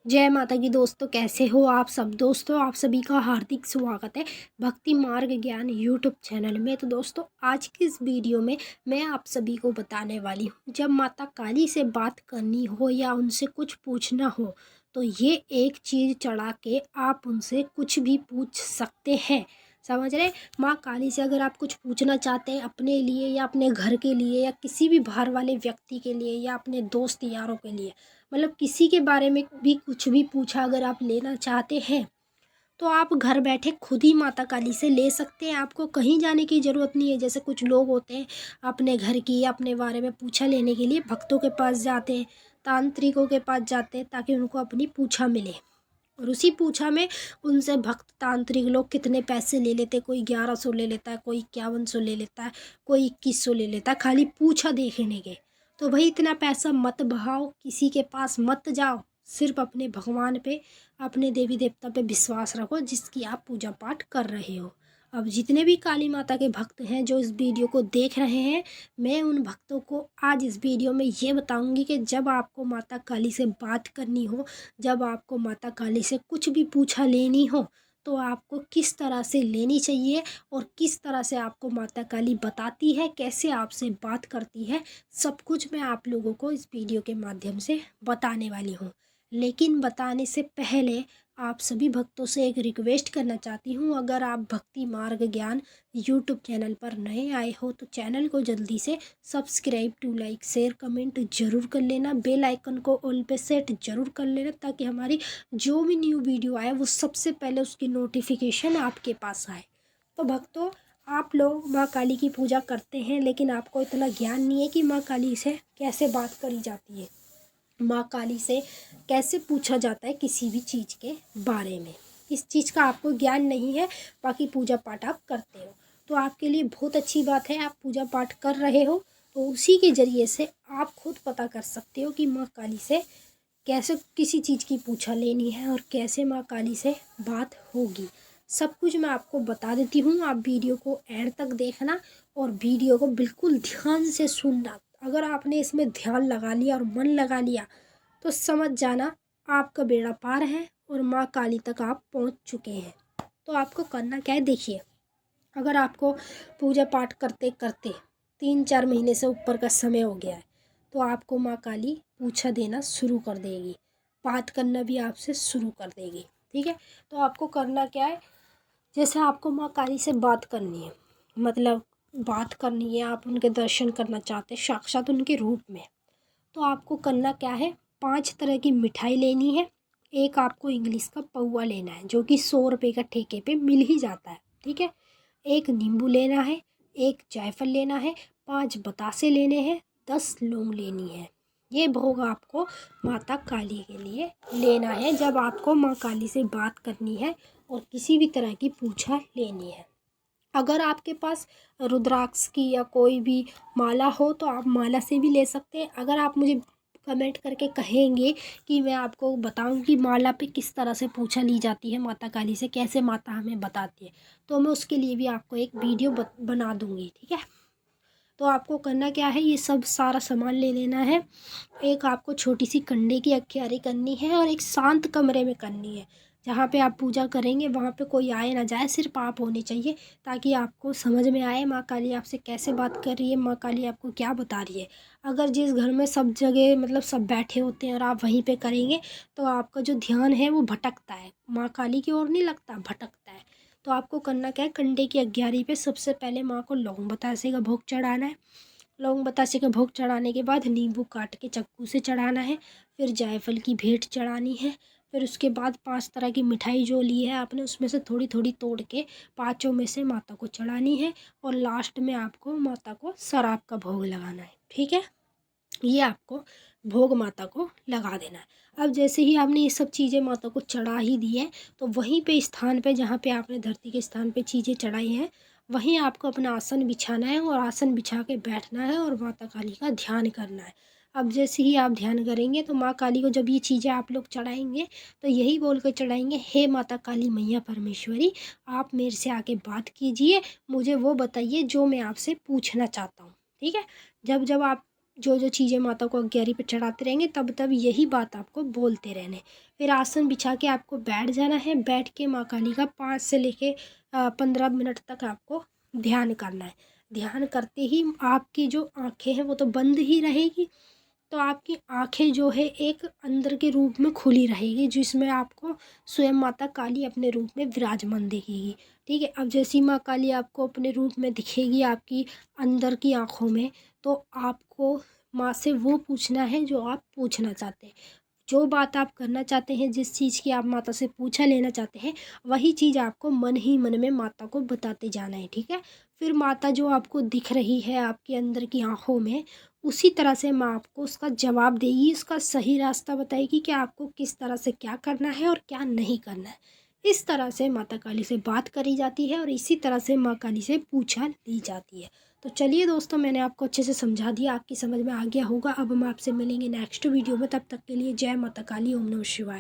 जय माता की दोस्तों, कैसे हो आप सब। दोस्तों, आप सभी का हार्दिक स्वागत है भक्ति मार्ग ज्ञान यूट्यूब चैनल में। तो दोस्तों, आज की इस वीडियो में मैं आप सभी को बताने वाली हूँ, जब माता काली से बात करनी हो या उनसे कुछ पूछना हो तो ये एक चीज़ चढ़ा के आप उनसे कुछ भी पूछ सकते हैं। समझ रहे। माँ काली से अगर आप कुछ पूछना चाहते हैं अपने लिए या अपने घर के लिए या किसी भी बाहर वाले व्यक्ति के लिए या अपने दोस्त यारों के लिए, मतलब किसी के बारे में भी कुछ भी पूछा अगर आप लेना चाहते हैं तो आप घर बैठे खुद ही माता काली से ले सकते हैं। आपको कहीं जाने की ज़रूरत नहीं है। जैसे कुछ लोग होते हैं अपने घर की या अपने बारे में पूछा लेने के लिए भक्तों के पास जाते हैं, तांत्रिकों के पास जाते हैं ताकि उनको अपनी पूछा मिले। और उसी पूछा में उनसे भक्त तांत्रिक लोग कितने पैसे ले लेते, कोई 1100 ले लेता है, कोई 5100 ले लेता है, कोई 2100 ले लेता है खाली पूछा देखने के। तो भाई इतना पैसा मत बहाओ, किसी के पास मत जाओ, सिर्फ अपने भगवान पे, अपने देवी देवता पे विश्वास रखो जिसकी आप पूजा पाठ कर रहे हो। अब जितने भी काली माता के भक्त हैं जो इस वीडियो को देख रहे हैं, मैं उन भक्तों को आज इस वीडियो में ये बताऊंगी कि जब आपको माता काली से बात करनी हो, जब आपको माता काली से कुछ भी पूछा लेनी हो तो आपको किस तरह से लेनी चाहिए और किस तरह से आपको माता काली बताती है, कैसे आपसे बात करती है, सब कुछ मैं आप लोगों को इस वीडियो के माध्यम से बताने वाली हूँ। लेकिन बताने से पहले आप सभी भक्तों से एक रिक्वेस्ट करना चाहती हूँ, अगर आप भक्ति मार्ग ज्ञान यूट्यूब चैनल पर नए आए हो तो चैनल को जल्दी से subscribe to like share comment ज़रूर कर लेना, बेल आइकन को ऑल पे सेट ज़रूर कर लेना ताकि हमारी जो भी न्यू वीडियो आए वो सबसे पहले उसकी नोटिफिकेशन आपके पास आए। तो भक्तों, आप लोग माँ काली की पूजा करते हैं लेकिन आपको इतना ज्ञान नहीं है कि माँ काली से कैसे बात करी जाती है, माँ काली से कैसे पूछा जाता है किसी भी चीज़ के बारे में। इस चीज़ का आपको ज्ञान नहीं है, बाकी पूजा पाठ आप करते हो तो आपके लिए बहुत अच्छी बात है। आप पूजा पाठ कर रहे हो तो उसी के ज़रिए से आप खुद पता कर सकते हो कि माँ काली से कैसे किसी चीज़ की पूछा लेनी है और कैसे माँ काली से बात होगी। सब कुछ मैं आपको बता देती हूँ। आप वीडियो को एंड तक देखना और वीडियो को बिल्कुल ध्यान से सुनना। अगर आपने इसमें ध्यान लगा लिया और मन लगा लिया तो समझ जाना आपका बेड़ा पार है और माँ काली तक आप पहुँच चुके हैं। तो आपको करना क्या है, देखिए, अगर आपको पूजा पाठ करते करते 3-4 महीने से ऊपर का समय हो गया है तो आपको माँ काली पूछा देना शुरू कर देगी, बात करना भी आपसे शुरू कर देगी। ठीक है। तो आपको करना क्या है, जैसे आपको माँ काली से बात करनी है, मतलब बात करनी है, आप उनके दर्शन करना चाहते हैं साक्षात उनके रूप में, तो आपको करना क्या है, 5 तरह की मिठाई लेनी है। एक आपको इंग्लिश का पौवा लेना है जो कि 100 रुपये का ठेके पे मिल ही जाता है। ठीक है। एक नींबू लेना है, एक जायफल लेना है, 5 बतासे लेने हैं, 10 लौंग लेनी है। ये भोग आपको माता काली के लिए लेना है जब आपको माँ काली से बात करनी है और किसी भी तरह की पूछा लेनी है। अगर आपके पास रुद्राक्ष की या कोई भी माला हो तो आप माला से भी ले सकते हैं। अगर आप मुझे कमेंट करके कहेंगे कि मैं आपको बताऊं कि माला पे किस तरह से पूछा ली जाती है माता काली से, कैसे माता हमें बताती है, तो मैं उसके लिए भी आपको एक वीडियो बना दूंगी। ठीक है। तो आपको करना क्या है, ये सब सारा सामान ले लेना है। एक आपको छोटी सी कंडे की अखियारी करनी है और एक शांत कमरे में करनी है। जहाँ पे आप पूजा करेंगे वहाँ पे कोई आए ना जाए, सिर्फ आप होने चाहिए ताकि आपको समझ में आए माँ काली आपसे कैसे बात कर रही है, माँ काली आपको क्या बता रही है। अगर जिस घर में सब जगह मतलब सब बैठे होते हैं और आप वहीं पे करेंगे तो आपका जो ध्यान है वो भटकता है, माँ काली की ओर नहीं लगता, भटकता है। तो आपको करना क्या है, कंडे की अखियारी पे सबसे पहले माँ को लौंग बतासे का भोग चढ़ाना है। लौंग बतासे का भोग चढ़ाने के बाद नींबू काट के चक्कू से चढ़ाना है, फिर जायफल की भेंट चढ़ानी है, फिर उसके बाद 5 तरह की मिठाई जो ली है आपने उसमें से थोड़ी थोड़ी तोड़ के पाँचों में से माता को चढ़ानी है और लास्ट में आपको माता को शराब का भोग लगाना है। ठीक है। ये आपको भोग माता को लगा देना है। अब जैसे ही आपने ये सब चीज़ें माता को चढ़ा ही दी है तो वहीं पे स्थान पे जहाँ पे आपने धरती के स्थान पे चीज़ें चढ़ाई हैं वहीं आपको अपना आसन बिछाना है और आसन बिछा के बैठना है और माता काली का ध्यान करना है। अब जैसे ही आप ध्यान करेंगे तो माँ काली को जब ये चीज़ें आप लोग चढ़ाएंगे तो यही बोल कर चढ़ाएंगे, हे माता काली मैया परमेश्वरी, आप मेरे से आके बात कीजिए, मुझे वो बताइए जो मैं आपसे पूछना चाहता हूँ। ठीक है। जब जब आप जो जो चीज़ें माता को अग्यारी पे चढ़ाते रहेंगे तब तब यही बात आपको बोलते रहने। फिर आसन बिछा के आपको बैठ जाना है। बैठ के माँ काली का 5 से लेके 15 मिनट तक आपको ध्यान करना है। ध्यान करते ही आपकी जो आँखें हैं वो तो बंद ही रहेगी, तो आपकी आँखें जो है एक अंदर के रूप में खुली रहेगी, जिसमें आपको स्वयं माता काली अपने रूप में विराजमान दिखेगी। ठीक है, अब जैसी माँ काली आपको अपने रूप में दिखेगी आपकी अंदर की आँखों में, तो आपको माँ से वो पूछना है जो आप पूछना चाहते हैं। जो बात आप करना चाहते हैं, जिस चीज़ की आप माता से पूछा लेना चाहते हैं, वही चीज़ आपको मन ही मन में माता को बताते जाना है। ठीक है, फिर माता जो आपको दिख रही है आपके अंदर की आँखों में, उसी तरह से माँ आपको उसका जवाब देगी, उसका सही रास्ता बताएगी कि आपको किस तरह से क्या करना है और क्या नहीं करना है। इस तरह से माता काली से बात करी जाती है और इसी तरह से माँ काली से पूछा ली जाती है। तो चलिए दोस्तों, मैंने आपको अच्छे से समझा दिया, आपकी समझ में आ गया होगा। अब हम आपसे मिलेंगे नेक्स्ट वीडियो में, तब तक के लिए जय माता काली, ओम नमः शिवाय।